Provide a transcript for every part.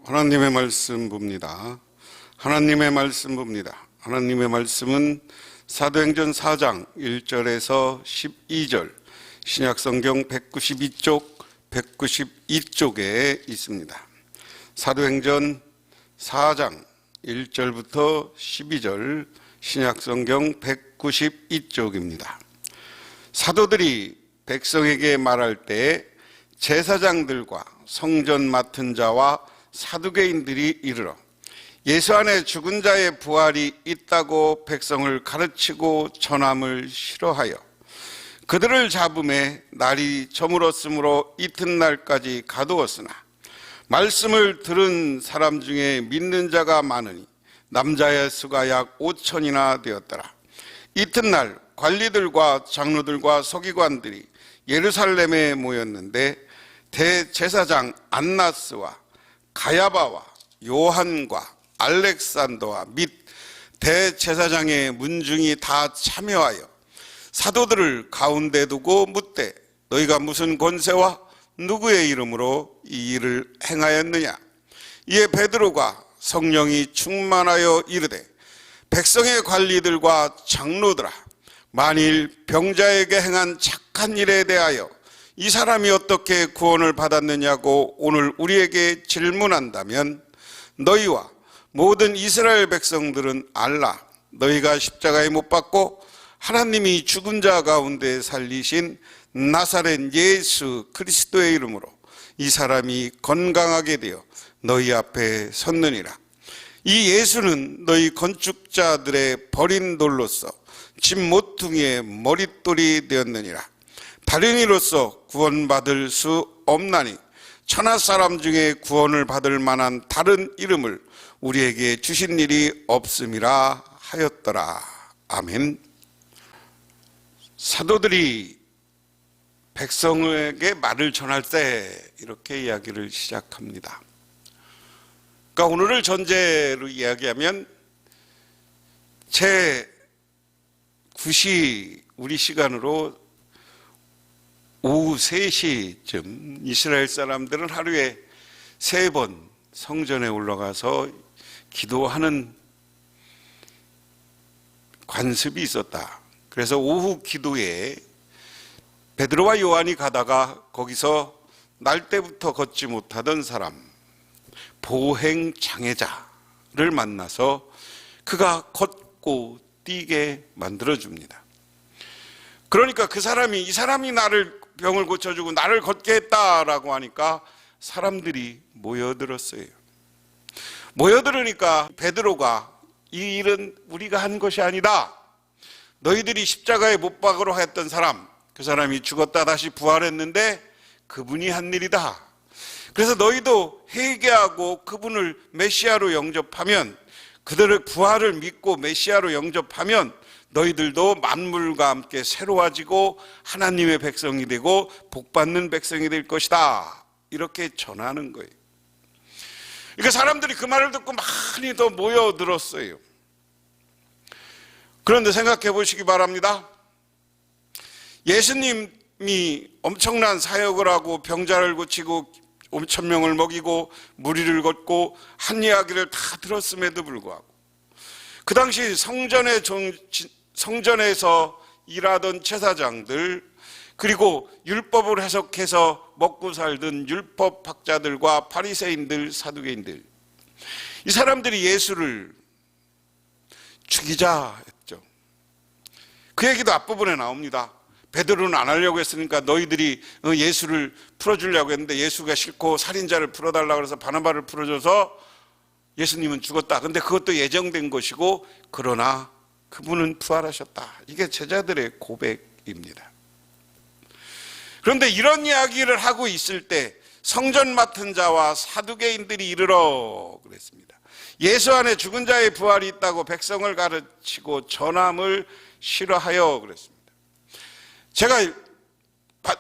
하나님의 말씀 봅니다. 하나님의 말씀 봅니다. 하나님의 말씀은 사도행전 4장 1절에서 12절 신약성경 192쪽 192쪽에 있습니다. 사도행전 4장 1절부터 12절 신약성경 192쪽입니다. 사도들이 백성에게 말할 때 제사장들과 성전 맡은 자와 사두개인들이 이르러 예수 안에 죽은 자의 부활이 있다고 백성을 가르치고 전함을 싫어하여 그들을 잡음에 날이 저물었으므로 이튿날까지 가두었으나 말씀을 들은 사람 중에 믿는 자가 많으니 남자의 수가 약 5천이나 되었더라. 이튿날 관리들과 장로들과 서기관들이 예루살렘에 모였는데 대제사장 안나스와 가야바와 요한과 알렉산더와 및 대제사장의 문중이 다 참여하여 사도들을 가운데 두고 묻되 너희가 무슨 권세와 누구의 이름으로 이 일을 행하였느냐? 이에 베드로가 성령이 충만하여 이르되 백성의 관리들과 장로들아, 만일 병자에게 행한 착한 일에 대하여 이 사람이 어떻게 구원을 받았느냐고 오늘 우리에게 질문한다면 너희와 모든 이스라엘 백성들은 알라. 너희가 십자가에 못 박고 하나님이 죽은 자 가운데 살리신 나사렛 예수 그리스도의 이름으로 이 사람이 건강하게 되어 너희 앞에 섰느니라. 이 예수는 너희 건축자들의 버린 돌로서 집 모퉁이의 머릿돌이 되었느니라. 바리니로서 구원받을 수 없나니 천하 사람 중에 구원을 받을 만한 다른 이름을 우리에게 주신 일이 없음이라 하였더라. 아멘. 사도들이 백성에게 말을 전할 때 이렇게 이야기를 시작합니다. 그러니까 오늘을 전제로 이야기하면 제 9시 우리 시간으로 오후 3시쯤 이스라엘 사람들은 하루에 3번 성전에 올라가서 기도하는 관습이 있었다. 그래서 오후 기도에 베드로와 요한이 가다가 거기서 날 때부터 걷지 못하던 사람, 보행 장애자를 만나서 그가 걷고 뛰게 만들어줍니다. 그러니까 이 사람이 나를 병을 고쳐주고 나를 걷게 했다라고 하니까 사람들이 모여들었어요. 모여들으니까 베드로가 이 일은 우리가 한 것이 아니다. 너희들이 십자가에 못 박으러 했던 사람, 그 사람이 죽었다 다시 부활했는데 그분이 한 일이다. 그래서 너희도 회개하고 그분을 메시아로 영접하면, 그들의 부활을 믿고 메시아로 영접하면 너희들도 만물과 함께 새로워지고 하나님의 백성이 되고 복받는 백성이 될 것이다. 이렇게 전하는 거예요. 그러니까 사람들이 그 말을 듣고 많이 더 모여들었어요. 그런데 생각해 보시기 바랍니다. 예수님이 엄청난 사역을 하고 병자를 고치고 5,000명을 먹이고 무리를 걷고 한 이야기를 다 들었음에도 불구하고 그 당시 성전에서 일하던 제사장들, 그리고 율법을 해석해서 먹고 살던 율법학자들과 바리새인들, 사두개인들, 이 사람들이 예수를 죽이자 했죠. 그 얘기도 앞부분에 나옵니다. 베드로는 안 하려고 했으니까 너희들이 예수를 풀어주려고 했는데 예수가 싫고 살인자를 풀어달라고 해서 바나바를 풀어줘서 예수님은 죽었다. 근데 그것도 예정된 것이고 그러나 그분은 부활하셨다. 이게 제자들의 고백입니다. 그런데 이런 이야기를 하고 있을 때 성전 맡은 자와 사두개인들이 이르러 그랬습니다. 예수 안에 죽은 자의 부활이 있다고 백성을 가르치고 전함을 싫어하여 그랬습니다. 제가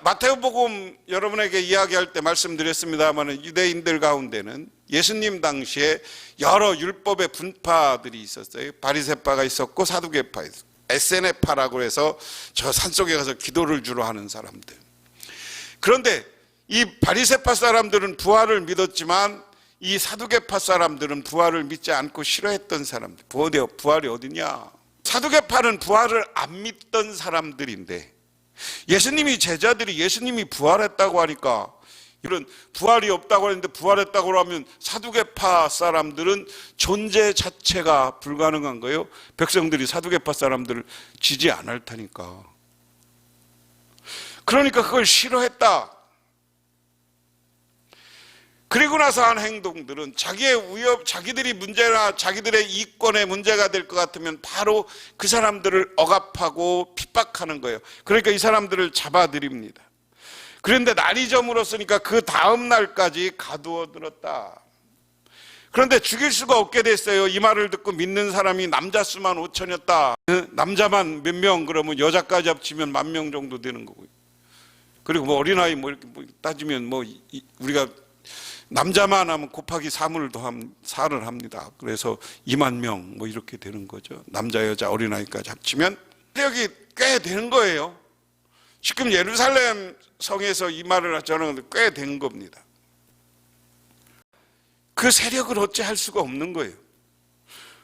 마태복음 여러분에게 이야기할 때 말씀드렸습니다만 유대인들 가운데는 예수님 당시에 여러 율법의 분파들이 있었어요. 바리새파가 있었고 사두개파 있었고 에세네파라고 해서 저 산속에 가서 기도를 주로 하는 사람들. 그런데 이 바리새파 사람들은 부활을 믿었지만 이 사두개파 사람들은 부활을 믿지 않고 싫어했던 사람들. 부활이 어디냐? 사두개파는 부활을 안 믿던 사람들인데 예수님이 제자들이 예수님이 부활했다고 하니까 이런 부활이 없다고 했는데 부활했다고 하면 사두개파 사람들은 존재 자체가 불가능한 거예요. 백성들이 사두개파 사람들을 지지 않을 테니까. 그러니까 그걸 싫어했다. 그리고 나서 한 행동들은 자기들이 문제나 자기들의 이권에 문제가 될 것 같으면 바로 그 사람들을 억압하고 핍박하는 거예요. 그러니까 이 사람들을 잡아들입니다. 그런데 날이 저물었으니까 그 다음 날까지 가두어 들었다. 그런데 죽일 수가 없게 됐어요. 이 말을 듣고 믿는 사람이 남자 수만 5천이었다. 남자만 몇 명, 그러면 여자까지 합치면 10,000명 정도 되는 거고요. 그리고 뭐 어린아이 이렇게 따지면 우리가 남자만 하면 곱하기 4를 합니다. 그래서 20,000명 이렇게 되는 거죠. 남자, 여자, 어린아이까지 합치면 세력이 꽤 되는 거예요. 지금 예루살렘 성에서 이 말을 저는 꽤 된 겁니다. 그 세력을 어찌 할 수가 없는 거예요.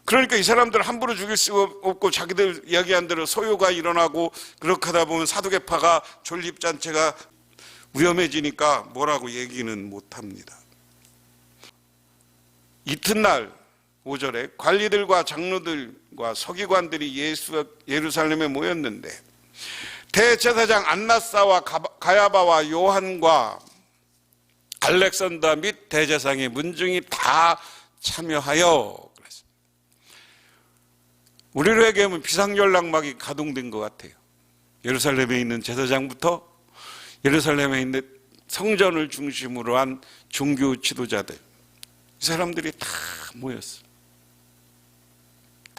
그러니까 이 사람들을 함부로 죽일 수가 없고 자기들 이야기한 대로 소요가 일어나고 그렇게 하다 보면 사두개파가 존립잔치가 위험해지니까 뭐라고 얘기는 못합니다. 이튿날 5절에 관리들과 장로들과 서기관들이 예루살렘에 모였는데 대제사장 안나사와 가야바와 요한과 알렉산더 및 대제사장의 문중이 다 참여하여 그랬습니다. 우리로 얘기하면 비상연락망이 가동된 것 같아요. 예루살렘에 있는 제사장부터 예루살렘에 있는 성전을 중심으로 한 종교 지도자들, 이 사람들이 다 모였어요.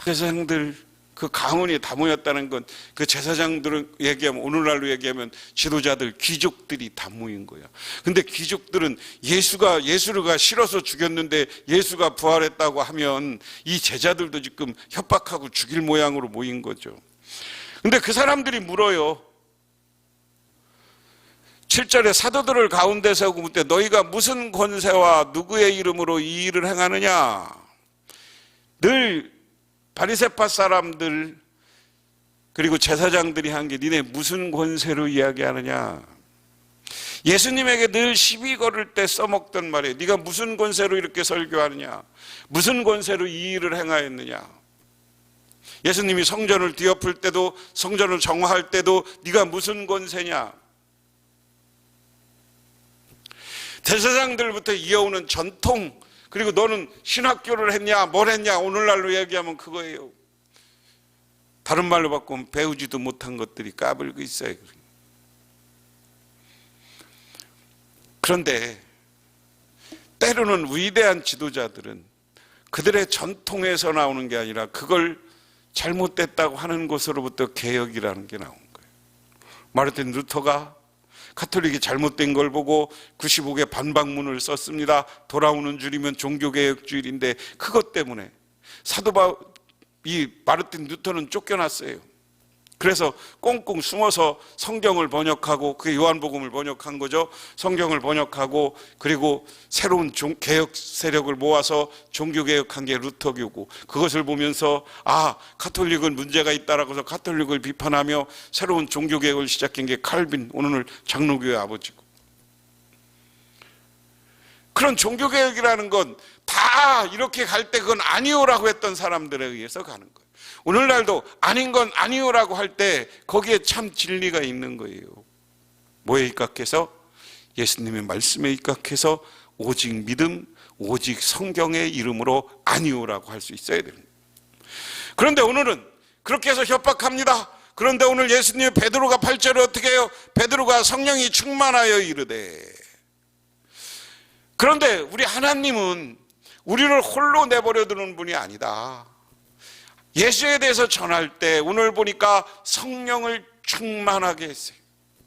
제사장들 그 가문이 다 모였다는 건 그 제사장들은 얘기하면 오늘날로 얘기하면 지도자들, 귀족들이 다 모인 거예요. 근데 귀족들은 예수가 싫어서 죽였는데 예수가 부활했다고 하면 이 제자들도 지금 협박하고 죽일 모양으로 모인 거죠. 근데 그 사람들이 물어요. 7절에 사도들을 가운데 세우고 묻되 너희가 무슨 권세와 누구의 이름으로 이 일을 행하느냐? 늘 바리새파 사람들 그리고 제사장들이 한 게 니네 무슨 권세로 이야기하느냐? 예수님에게 늘 시비 걸을 때 써먹던 말이에요. 네가 무슨 권세로 이렇게 설교하느냐? 무슨 권세로 이 일을 행하였느냐? 예수님이 성전을 뒤엎을 때도 성전을 정화할 때도 네가 무슨 권세냐? 제사장들부터 이어오는 전통, 그리고 너는 신학교를 했냐 뭘 했냐, 오늘날로 얘기하면 그거예요. 다른 말로 바꾸면 배우지도 못한 것들이 까불고 있어요. 그런데 때로는 위대한 지도자들은 그들의 전통에서 나오는 게 아니라 그걸 잘못됐다고 하는 것으로부터 개혁이라는 게 나온 거예요. 마르틴 루터가 가톨릭이 잘못된 걸 보고 95개 반박문을 썼습니다. 돌아오는 주일이면 종교개혁주일인데 그것 때문에 이 마르틴 루터는 쫓겨났어요. 그래서 꽁꽁 숨어서 성경을 번역하고 그 요한복음을 번역한 거죠. 성경을 번역하고 그리고 새로운 개혁 세력을 모아서 종교개혁한 게 루터교고, 그것을 보면서 가톨릭은 문제가 있다라고 해서 가톨릭을 비판하며 새로운 종교개혁을 시작한 게 칼빈, 오늘 장로교의 아버지고. 그런 종교개혁이라는 건 다 이렇게 갈 때 그건 아니오라고 했던 사람들에 의해서 가는 거예요. 오늘날도 아닌 건 아니오라고 할 때 거기에 참 진리가 있는 거예요. 뭐에 입각해서? 예수님의 말씀에 입각해서 오직 믿음, 오직 성경의 이름으로 아니오라고 할 수 있어야 됩니다. 그런데 오늘은 그렇게 해서 협박합니다. 그런데 오늘 예수님의 베드로가 8절에 어떻게 해요? 베드로가 성령이 충만하여 이르되. 그런데 우리 하나님은 우리를 홀로 내버려 두는 분이 아니다. 예수에 대해서 전할 때 오늘 보니까 성령을 충만하게 했어요.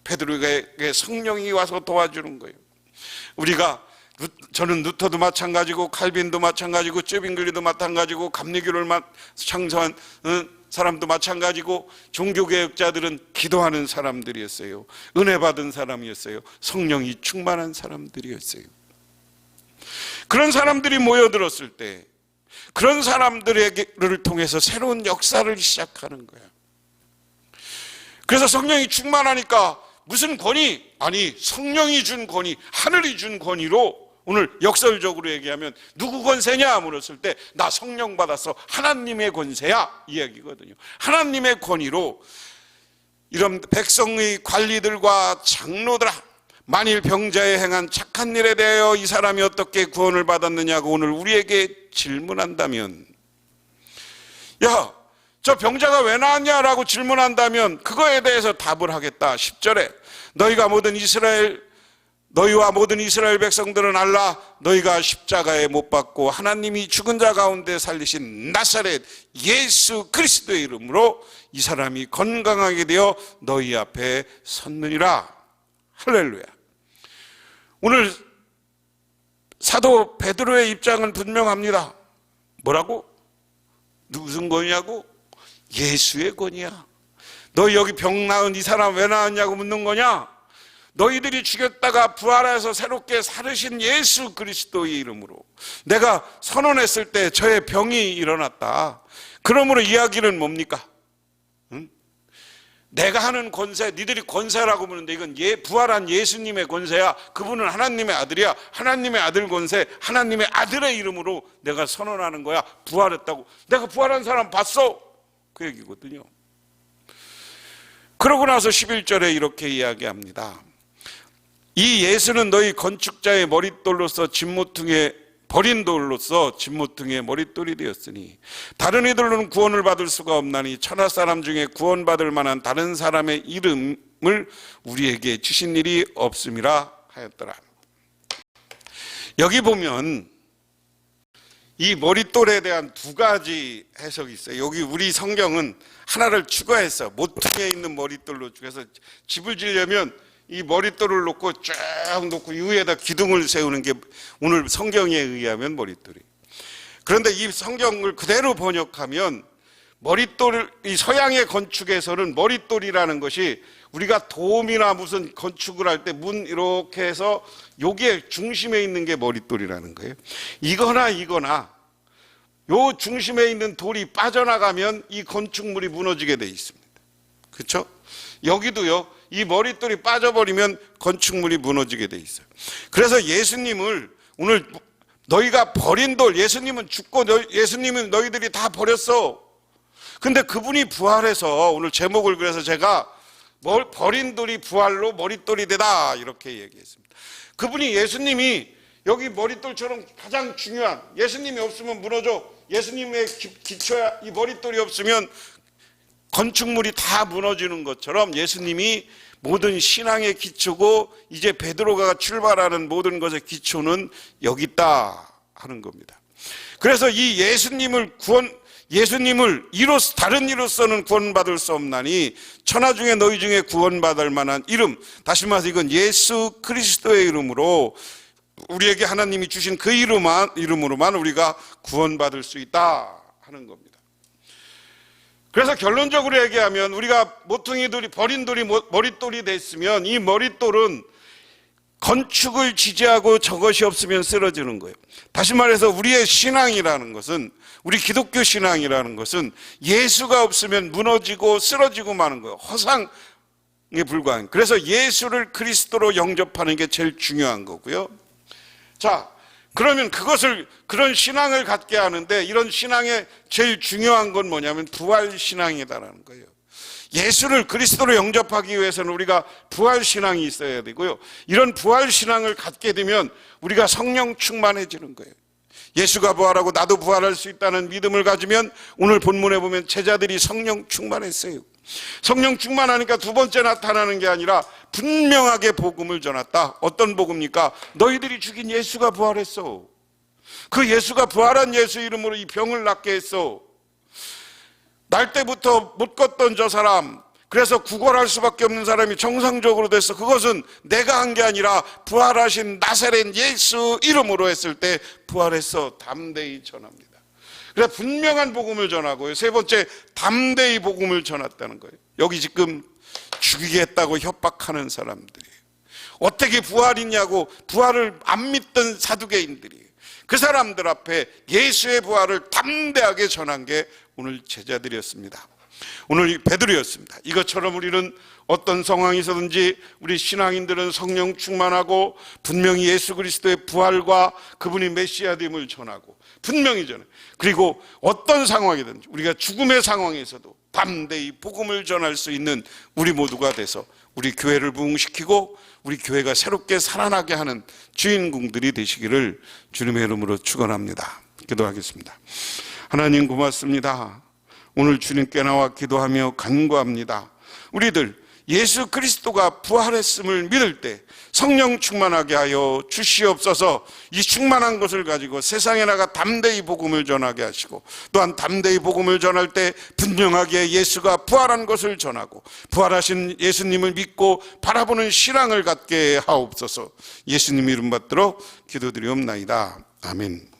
베드로에게 성령이 와서 도와주는 거예요. 저는 루터도 마찬가지고 칼빈도 마찬가지고 쯔빙글리도 마찬가지고 감리교를 창설한 사람도 마찬가지고 종교개혁자들은 기도하는 사람들이었어요. 은혜 받은 사람이었어요. 성령이 충만한 사람들이었어요. 그런 사람들이 모여들었을 때 그런 사람들을 통해서 새로운 역사를 시작하는 거야. 그래서 성령이 충만하니까 무슨 권위? 아니, 성령이 준 권위, 하늘이 준 권위로, 오늘 역설적으로 얘기하면 누구 권세냐 물었을 때 나 성령 받았어, 하나님의 권세야 이 얘기거든요. 하나님의 권위로 이런 백성의 관리들과 장로들, 만일 병자에 행한 착한 일에 대하여 이 사람이 어떻게 구원을 받았느냐고 오늘 우리에게 질문한다면, 야, 저 병자가 왜 나왔냐라고 질문한다면 그거에 대해서 답을 하겠다. 10절에 너희와 모든 이스라엘 백성들은 알라, 너희가 십자가에 못 박고 하나님이 죽은 자 가운데 살리신 나사렛 예수 그리스도의 이름으로 이 사람이 건강하게 되어 너희 앞에 섰느니라. 할렐루야. 오늘 사도 베드로의 입장은 분명합니다. 뭐라고? 무슨 권위냐고? 예수의 권위야. 너희 여기 병 나은 이 사람 왜 나왔냐고 묻는 거냐? 너희들이 죽였다가 부활해서 새롭게 살으신 예수 그리스도의 이름으로 내가 선언했을 때 저의 병이 일어났다. 그러므로 이야기는 뭡니까? 응? 내가 하는 권세, 니들이 권세라고 부르는데 이건 부활한 예수님의 권세야. 그분은 하나님의 아들이야. 하나님의 아들 권세, 하나님의 아들의 이름으로 내가 선언하는 거야. 부활했다고. 내가 부활한 사람 봤어. 그 얘기거든요. 그러고 나서 11절에 이렇게 이야기합니다. 이 예수는 너희 건축자의 머릿돌로서 진모퉁이에 버린 돌로서 진모퉁이의 머릿돌이 되었으니 다른 이들로는 구원을 받을 수가 없나니 천하 사람 중에 구원받을 만한 다른 사람의 이름을 우리에게 주신 일이 없음이라 하였더라. 여기 보면 이 머릿돌에 대한 두 가지 해석이 있어요. 여기 우리 성경은 하나를 추가해서 모퉁이에 있는 머릿돌로 추가해서 집을 지려면 이 머릿돌을 놓고 쫙 놓고 위에다 기둥을 세우는 게 오늘 성경에 의하면 머릿돌이. 그런데 이 성경을 그대로 번역하면 머릿돌, 이 서양의 건축에서는 머릿돌이라는 것이 우리가 돔이나 무슨 건축을 할 때 문 이렇게 해서 여기에 중심에 있는 게 머릿돌이라는 거예요. 이거나 요 중심에 있는 돌이 빠져나가면 이 건축물이 무너지게 돼 있습니다. 그렇죠? 여기도요, 이 머릿돌이 빠져버리면 건축물이 무너지게 돼 있어요. 그래서 예수님을 오늘 너희가 버린 돌, 예수님은 죽고 예수님은 너희들이 다 버렸어. 근데 그분이 부활해서 오늘 제목을 그래서 제가 버린 돌이 부활로 머릿돌이 되다 이렇게 얘기했습니다. 그분이 예수님이 여기 머릿돌처럼 가장 중요한, 예수님이 없으면 무너져. 예수님의 기초야. 이 머릿돌이 없으면 건축물이 다 무너지는 것처럼 예수님이 모든 신앙의 기초고 이제 베드로가 출발하는 모든 것의 기초는 여기 있다 하는 겁니다. 그래서 이 예수님을 다른 이로서는 구원받을 수 없나니 천하 중에 너희 중에 구원받을 만한 이름, 다시 말해서 이건 예수 그리스도의 이름으로 우리에게 하나님이 주신 그 이름으로만 우리가 구원받을 수 있다 하는 겁니다. 그래서 결론적으로 얘기하면 우리가 모퉁이돌이 버린 돌이 머릿돌이 됐으면 이 머릿돌은 건축을 지지하고 저것이 없으면 쓰러지는 거예요. 다시 말해서 우리의 신앙이라는 것은, 우리 기독교 신앙이라는 것은 예수가 없으면 무너지고 쓰러지고 마는 거예요. 허상에 불과한. 그래서 예수를 그리스도로 영접하는 게 제일 중요한 거고요. 자, 그러면 그런 신앙을 갖게 하는데 이런 신앙의 제일 중요한 건 뭐냐면 부활 신앙이다라는 거예요. 예수를 그리스도로 영접하기 위해서는 우리가 부활 신앙이 있어야 되고요. 이런 부활 신앙을 갖게 되면 우리가 성령 충만해지는 거예요. 예수가 부활하고 나도 부활할 수 있다는 믿음을 가지면 오늘 본문에 보면 제자들이 성령 충만했어요. 성령 충만하니까 두 번째 나타나는 게 아니라 분명하게 복음을 전했다. 어떤 복음입니까? 너희들이 죽인 예수가 부활했어. 그 예수가 부활한 예수 이름으로 이 병을 낫게 했어. 날 때부터 못 걷던 저 사람, 그래서 구걸할 수밖에 없는 사람이 정상적으로 됐어. 그것은 내가 한 게 아니라 부활하신 나사렛 예수 이름으로 했을 때 부활했어. 담대히 전합니다. 그래서 분명한 복음을 전하고요. 세 번째, 담대히 복음을 전했다는 거예요. 여기 지금 죽이겠다고 협박하는 사람들이 어떻게 부활이냐고 부활을 안 믿던 사두개인들이, 그 사람들 앞에 예수의 부활을 담대하게 전한 게 오늘 제자들이었습니다. 오늘 베드로였습니다. 이것처럼 우리는 어떤 상황에서든지 우리 신앙인들은 성령 충만하고 분명히 예수 그리스도의 부활과 그분이 메시아됨을 전하고 분명히 전해. 그리고 어떤 상황이든지 우리가 죽음의 상황에서도 담대히 복음을 전할 수 있는 우리 모두가 돼서 우리 교회를 부흥시키고 우리 교회가 새롭게 살아나게 하는 주인공들이 되시기를 주님의 이름으로 축원합니다. 기도하겠습니다. 하나님 고맙습니다. 오늘 주님께 나와 기도하며 간구합니다. 우리들 예수 그리스도가 부활했음을 믿을 때 성령 충만하게 하여 주시옵소서. 이 충만한 것을 가지고 세상에 나가 담대히 복음을 전하게 하시고 또한 담대히 복음을 전할 때 분명하게 예수가 부활한 것을 전하고 부활하신 예수님을 믿고 바라보는 신앙을 갖게 하옵소서. 예수님 이름 받들어 기도드리옵나이다. 아멘.